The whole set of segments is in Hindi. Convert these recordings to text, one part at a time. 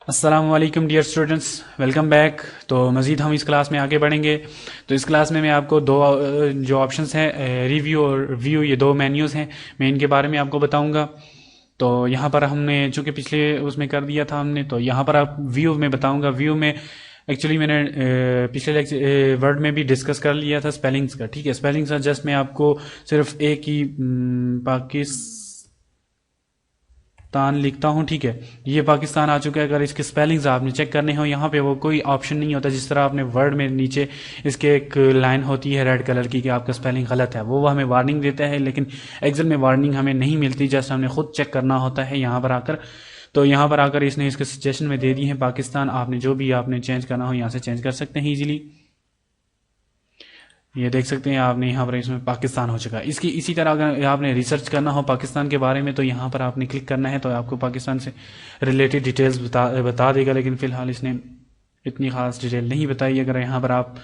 अस्सलाम वालेकुम डियर स्टूडेंट्स, वेलकम बैक। तो मज़ीद हम इस क्लास में आगे बढ़ेंगे। तो इस क्लास में मैं आपको दो जो ऑप्शंस हैं, रिव्यू और व्यू, ये दो मेन्यूज़ हैं, मैं इनके बारे में आपको बताऊंगा। तो यहाँ पर हमने चूँकि पिछले उसमें कर दिया था हमने, तो यहाँ पर आप व्यू में बताऊंगा। व्यू में एक्चुअली मैंने पिछले वर्ड में भी डिस्कस कर लिया था स्पेलिंग्स का। ठीक है, स्पेलिंग्स का जस्ट मैं आपको सिर्फ एक ही पाकिस्तान लिखता हूँ। ठीक है, ये पाकिस्तान आ चुका है। अगर इसके स्पेलिंग्स आपने चेक करने हो, यहाँ पे वो कोई ऑप्शन नहीं होता। जिस तरह आपने वर्ड में नीचे इसके एक लाइन होती है रेड कलर की कि आपका स्पेलिंग गलत है, वो हमें वार्निंग देता है, लेकिन एक्सेल में वार्निंग हमें नहीं मिलती, जस्ट हमने खुद चेक करना होता है यहाँ पर आकर। तो यहाँ पर आकर इसने इसके सजेशन में दे दी है पाकिस्तान। आपने जो भी आपने चेंज करना हो यहाँ से चेंज कर सकते हैं इजीली। ये देख सकते हैं आपने यहाँ पर इसमें पाकिस्तान हो चुका है। इसकी इसी तरह अगर आपने रिसर्च करना हो पाकिस्तान के बारे में, तो यहाँ पर आपने क्लिक करना है, तो आपको पाकिस्तान से रिलेटेड डिटेल्स बता देगा। लेकिन फिलहाल इसने इतनी खास डिटेल नहीं बताई। अगर यहाँ पर आप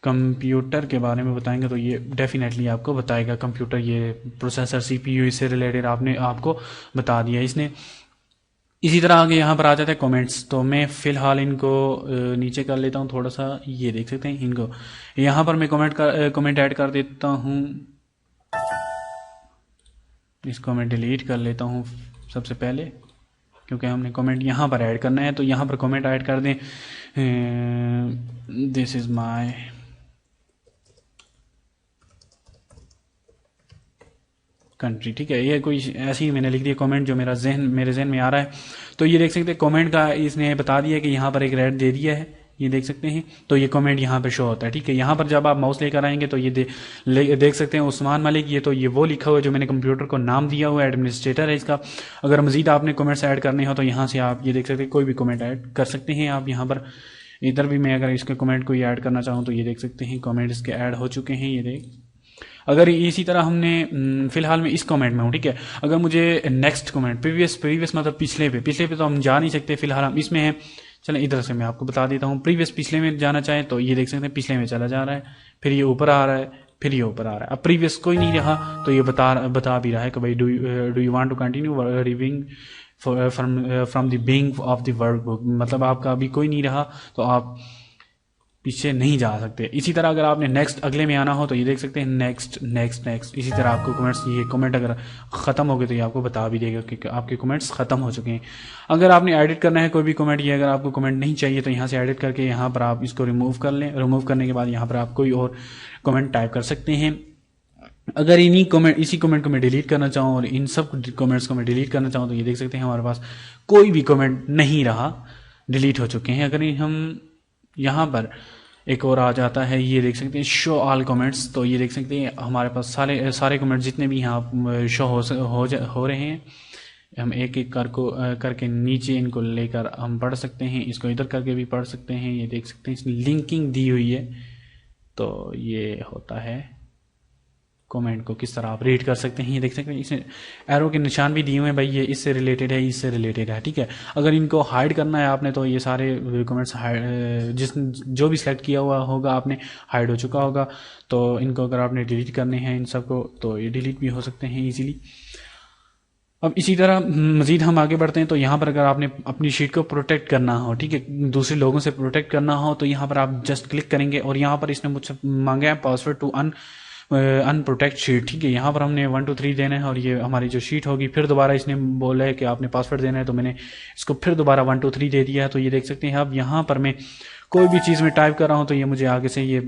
कंप्यूटर के बारे में बताएंगे तो ये डेफिनेटली आपको बताएगा। कंप्यूटर, ये प्रोसेसर, सीपीयू, इससे रिलेटेड आपने आपको बता दिया इसने। इसी तरह आगे यहाँ पर आ जाता है कमेंट्स। तो मैं फिलहाल इनको नीचे कर लेता हूँ थोड़ा सा। ये देख सकते हैं इनको, यहाँ पर मैं कमेंट ऐड कर देता हूँ। इसको मैं डिलीट कर लेता हूँ सबसे पहले, क्योंकि हमने कमेंट यहाँ पर ऐड करना है। तो यहाँ पर कमेंट ऐड कर दें, दिस इज माय कंट्री। ठीक है, ये कोई ऐसी ही मैंने लिख दिया कमेंट जो मेरे जहन में आ रहा है। तो ये देख सकते हैं कमेंट का इसने बता दिया कि यहाँ पर एक रेड दे दिया है, ये देख सकते हैं। तो ये कमेंट यहाँ पे शो होता है। ठीक है, यहाँ पर जब आप माउस लेकर आएंगे तो ये देख सकते हैं उस्मान मलिक, ये तो ये वो लिखा हुआ है जो मैंने कंप्यूटर को नाम दिया हुआ है, एडमिनिस्ट्रेटर है इसका। अगर मजीद आपने कमेंट्स ऐड करने हो तो यहाँ से आप ये देख सकते हैं कोई भी कमेंट ऐड कर सकते हैं आप यहाँ पर। इधर भी मैं अगर इसके कमेंट को ऐड करना चाहूँ तो ये देख सकते हैं कमेंट इसके ऐड हो चुके हैं, ये देख। अगर इसी तरह हमने फिलहाल मैं इस कमेंट में हूँ। ठीक है, अगर मुझे नेक्स्ट कमेंट, प्रीवियस मतलब पिछले पे तो हम जा नहीं सकते, फिलहाल हम इसमें हैं। चलें इधर से मैं आपको बता देता हूँ। प्रीवियस पिछले में जाना चाहें तो ये देख सकते हैं पिछले में चला जा रहा है, फिर ये ऊपर आ रहा है, फिर ये ऊपर आ रहा है। अब प्रीवियस कोई नहीं रहा तो ये बता भी रहा है कि भाई do you want to continue reviewing from the beginning of the workbook, मतलब आपका अभी कोई नहीं रहा तो आप पीछे नहीं जा सकते। इसी तरह अगर आपने नेक्स्ट अगले में आना हो तो ये देख सकते हैं नेक्स्ट नेक्स्ट नेक्स्ट। इसी तरह आपको कमेंट्स, ये कमेंट अगर ख़त्म हो गए तो ये आपको बता भी देगा कि आपके कमेंट्स ख़त्म हो चुके हैं। अगर आपने एडिट करना है कोई भी कमेंट, ये अगर आपको कमेंट नहीं चाहिए तो यहाँ से एडिट करके यहाँ पर आप इसको रिमूव कर लें। रिमूव करने के बाद यहाँ पर आप कोई और कमेंट टाइप कर सकते हैं। अगर इसी कमेंट को मैं डिलीट करना चाहूँ और इन सब कमेंट्स को मैं डिलीट करना चाहूँ तो ये देख सकते हैं हमारे पास कोई भी कमेंट नहीं रहा, डिलीट हो चुके हैं। अगर हम यहाँ पर एक और आ जाता है, ये देख सकते हैं शो ऑल कमेंट्स। तो ये देख सकते हैं हमारे पास सारे कमेंट्स जितने भी यहाँ शो हो रहे हैं। हम एक एक करके नीचे इनको लेकर हम पढ़ सकते हैं, इसको इधर करके भी पढ़ सकते हैं। ये देख सकते हैं इसमें लिंकिंग दी हुई है, तो ये होता है कमेंट को किस तरह आप रीड कर सकते हैं। ये देख सकते हैं इसमें एरो के निशान भी दिए हुए हैं, भाई ये इससे रिलेटेड है, इससे रिलेटेड है। ठीक है, अगर इनको हाइड करना है आपने तो ये सारे कमेंट्स जो भी सिलेक्ट किया हुआ होगा आपने हाइड हो चुका होगा। तो इनको अगर आपने डिलीट करने हैं इन सबको तो ये डिलीट भी हो सकते हैं ईजिली। अब इसी तरह मजीद हम आगे बढ़ते हैं। तो यहाँ पर अगर आपने अपनी शीट को प्रोटेक्ट करना हो, ठीक है, दूसरे लोगों से प्रोटेक्ट करना हो, तो यहाँ पर आप जस्ट क्लिक करेंगे और यहाँ पर इसने मुझसे मांगा है पासवर्ड टू अनप्रोटेक्ट शीट। ठीक है, यहाँ पर हमने 1 2 3 देना है और ये हमारी जो शीट होगी। फिर दोबारा इसने बोला है कि आपने पासवर्ड देना है, तो मैंने इसको फिर दोबारा 1 2 3 दे दिया है। तो ये देख सकते हैं अब यहाँ पर मैं कोई भी चीज़ में टाइप कर रहा हूँ तो ये मुझे आगे से ये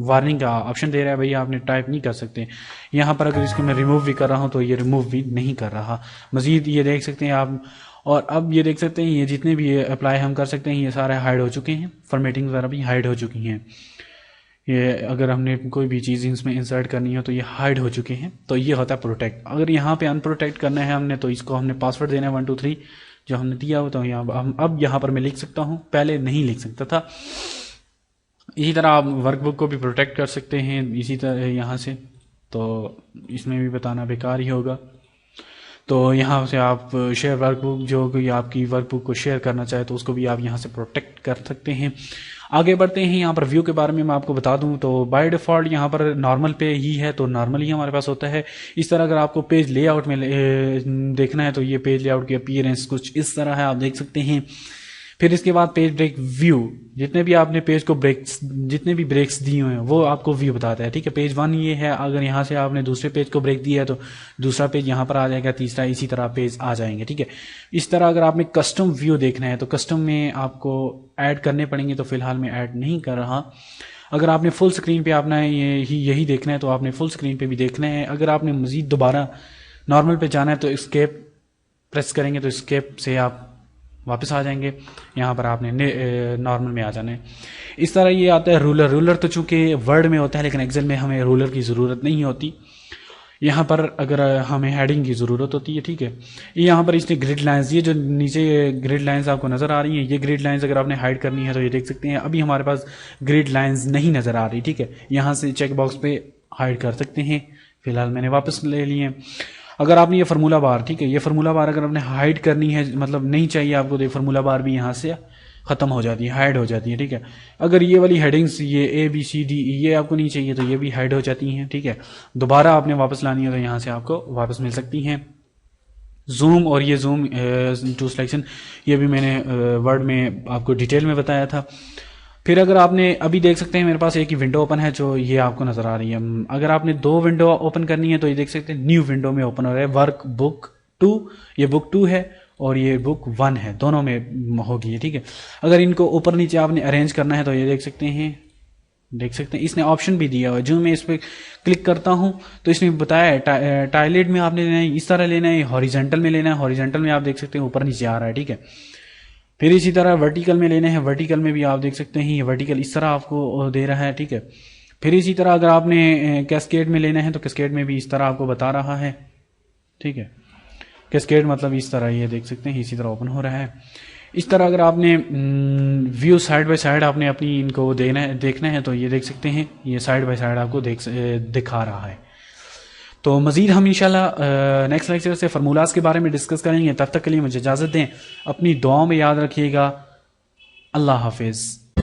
वार्निंग का ऑप्शन दे रहा है, भैया आपने टाइप नहीं कर सकते। यहाँ पर अगर इसको मैं रिमूव भी कर रहा हूँ तो ये रिमूव भी नहीं कर रहा। मजीद ये देख सकते हैं आप, और अब ये देख सकते हैं ये जितने भी ये अप्लाई हम कर सकते हैं ये सारे हाइड हो चुके हैं, फॉर्मेटिंग वगैरह भी हाइड हो चुकी हैं। ये अगर हमने कोई भी चीज़ इसमें इंसर्ट करनी हो तो ये हाइड हो चुके हैं। तो ये होता है प्रोटेक्ट। अगर यहाँ पे अनप्रोटेक्ट करना है हमने तो इसको हमने पासवर्ड देना है 1 2 3 जो हमने दिया हो। तो अब यहाँ पर मैं लिख सकता हूँ, पहले नहीं लिख सकता था। इसी तरह आप वर्कबुक को भी प्रोटेक्ट कर सकते हैं इसी तरह यहाँ से, तो इसमें भी बताना बेकार ही होगा। तो यहाँ से आप शेयर वर्कबुक, जो कोई आपकी वर्कबुक को शेयर करना चाहे तो उसको भी आप यहाँ से प्रोटेक्ट कर सकते हैं। आगे बढ़ते हैं, यहाँ पर व्यू के बारे में मैं आपको बता दूं तो बाय डिफ़ॉल्ट यहाँ पर नॉर्मल पे ही है, तो नॉर्मल ही हमारे पास होता है। इस तरह अगर आपको पेज लेआउट में देखना है तो ये पेज लेआउट की अपीयरेंस कुछ इस तरह है, आप देख सकते हैं। फिर इसके बाद पेज ब्रेक व्यू, जितने भी आपने पेज को ब्रेक्स, जितने भी ब्रेक्स दिए हुए हैं वो आपको व्यू बताता है, ठीक है। पेज 1 ये है, अगर यहाँ से आपने दूसरे पेज को ब्रेक दिया है तो दूसरा पेज यहाँ पर आ जाएगा, तीसरा इसी तरह पेज आ जाएंगे, ठीक है। इस तरह अगर आपने कस्टम व्यू देखना है तो कस्टम में आपको ऐड करने पड़ेंगे, तो फिलहाल मैं ऐड नहीं कर रहा। अगर आपने फुल स्क्रीन पे आपने यही देखना है तो आपने फुल स्क्रीन पे भी देखना है। अगर आपने मजीद दोबारा नॉर्मल पे जाना है तो एस्केप प्रेस करेंगे, तो एस्केप से आप वापस आ जाएंगे, यहाँ पर आपने नॉर्मल में आ जाना है। इस तरह ये आता है रूलर। रूलर तो चूंकि वर्ड में होता है लेकिन एक्सेल में हमें रूलर की ज़रूरत नहीं होती। यहाँ पर अगर हमें हेडिंग की ज़रूरत होती है, ठीक है। यहाँ पर इसने ग्रिड लाइंस, ये जो नीचे ग्रिड लाइंस आपको नज़र आ रही हैं, ये ग्रिड लाइंस अगर आपने हाइड करनी है तो ये देख सकते हैं अभी हमारे पास ग्रिड लाइंस नहीं नज़र आ रही, ठीक है। यहाँ से चेक बॉक्स पे हाइड कर सकते हैं, फिलहाल मैंने वापस ले लिए। अगर आपने ये फार्मूला बार, ठीक है, ये फार्मूला बार अगर आपने हाइड करनी है, मतलब नहीं चाहिए आपको, तो ये फार्मूला बार भी यहाँ से ख़त्म हो जाती है, हाइड हो जाती है, ठीक है। अगर ये वाली हेडिंग्स, ये ABCD ये आपको नहीं चाहिए तो ये भी हाइड हो जाती हैं, ठीक है। दोबारा आपने वापस लानी है तो यहाँ से आपको वापस मिल सकती हैं। जूम और ये जूम टू सिलेक्शन, ये भी मैंने वर्ड में आपको डिटेल में बताया था। फिर अगर आपने अभी देख सकते हैं मेरे पास एक ही विंडो ओपन है जो ये आपको नजर आ रही है। अगर आपने 2 विंडो ओपन करनी है तो ये देख सकते हैं न्यू विंडो में ओपन हो रहा है। वर्क बुक 2, ये बुक 2 है और ये बुक 1 है, दोनों में होगी, ठीक है। अगर इनको ऊपर नीचे आपने अरेंज करना है तो ये देख सकते हैं इसने ऑप्शन भी दिया हुआ है। जो मैं इस पर क्लिक करता हूं तो इसने बताया है टाइलेट में आपने लेना है, इस तरह लेना है, हॉरिजेंटल में लेना है, हॉरिजेंटल में आप देख सकते हैं ऊपर नीचे आ रहा है, ठीक है। फिर इसी तरह वर्टिकल में लेने हैं, वर्टिकल में भी आप देख सकते हैं ये वर्टिकल इस तरह आपको दे रहा है, ठीक है। फिर इसी तरह अगर आपने कैस्केड में लेना है तो कैस्केड में भी इस तरह आपको बता रहा है, ठीक है। कैस्केड मतलब इस तरह, ये देख सकते हैं इसी तरह ओपन हो रहा है। इस तरह अगर आपने व्यू साइड बाय साइड आपने अपनी इनको देखना है तो ये देख सकते हैं ये साइड बाय साइड आपको दिखा रहा है। तो मज़ीद हम इंशाल्लाह नेक्स्ट लेक्चर से फार्मूलाज के बारे में डिस्कस करेंगे। तब तक के लिए मुझे इजाज़त दें, अपनी दुआओं में याद रखिएगा। अल्लाह हाफिज़।